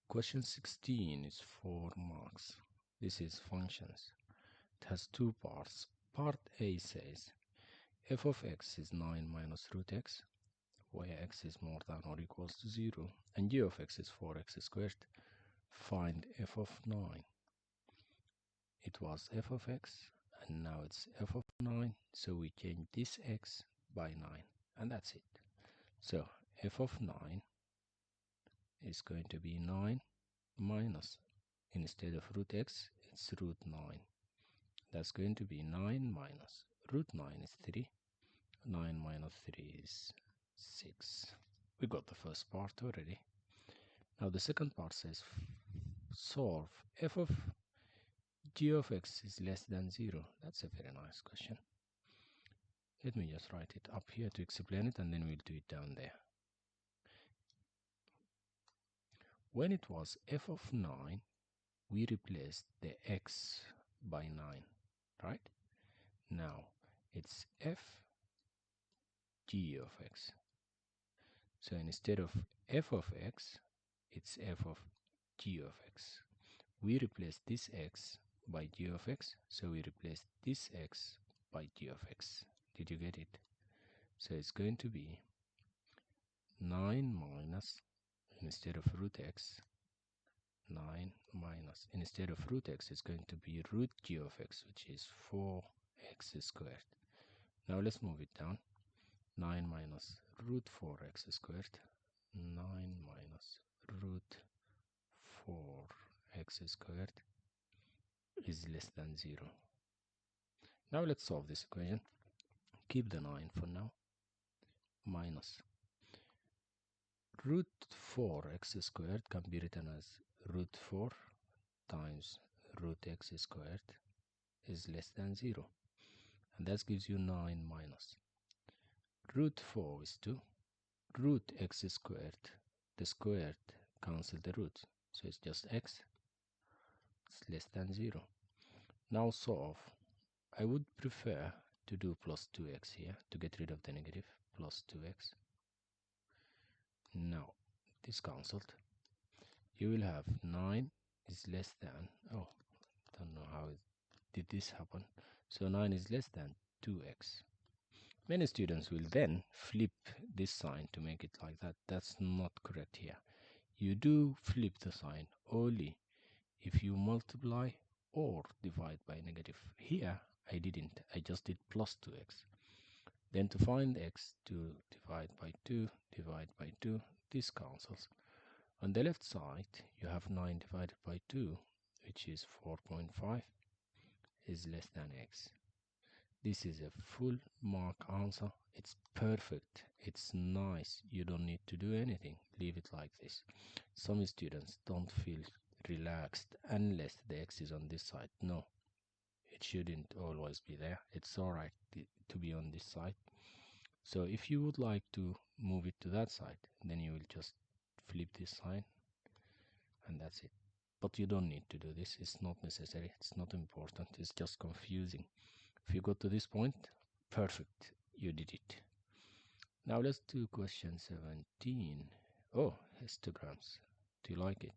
Question 16 is 4 marks. This is functions. It has two parts. Part A says f of x is 9 minus root x, where x is more than or equals to 0, and g of x is 4x squared. Find f of 9. It was f of x, and now it's f of 9, so we change this x by 9, and that's it. So f of 9 is going to be 9 minus, instead of root x, it's root 9. That's going to be 9 minus root 9 is 3. 9 minus 3 is 6. We got the first part already. Now the second part says solve f of g of x is less than 0. That's a very nice question. Let me just write it up here to explain it, and then we'll do it down there. When it was f of 9, we replaced the x by 9, right? Now it's f g of x. So instead of f of x, it's f of g of x. We replace this x by g of x, so we replace this x by g of x. Did you get it? So it's going to be 9 minus, instead of root x, 9 minus, instead of root x, it's going to be root g of x, which is 4x squared. Now let's move it down. 9 minus root 4x squared, 9 minus root 4x squared is less than 0. Now let's solve this equation. Keep the 9 for now. Minus root 4x squared can be written as root 4 times root x squared is less than 0. And that gives you 9 minus root 4 is 2. Root x squared, the squared cancel the roots, so it's just x. It's less than 0. Now solve. I would prefer to do plus 2x here to get rid of the negative. Plus 2x. Now this cancelled. You will have 9 is less than, oh, don't know how did this happen. So 9 is less than 2x. Many students will then flip this sign to make it like that. That's not correct here. You do flip the sign only if you multiply or divide by negative. Here I didn't. I just did plus 2x. Then to find x, to divide by 2, divide by 2, this cancels. On the left side, you have 9 divided by 2, which is 4.5, is less than x. This is a full mark answer. It's perfect. It's nice. You don't need to do anything. Leave it like this. Some students don't feel relaxed unless the x is on this side. No, it shouldn't always be there. It's alright to be on this side. So if you would like to move it to that side, then you will just flip this sign, and that's it. But you don't need to do this. It's not necessary. It's not important. It's just confusing. If you got to this point, perfect, you did it. Now let's do question 17. Oh, histograms. Do you like it?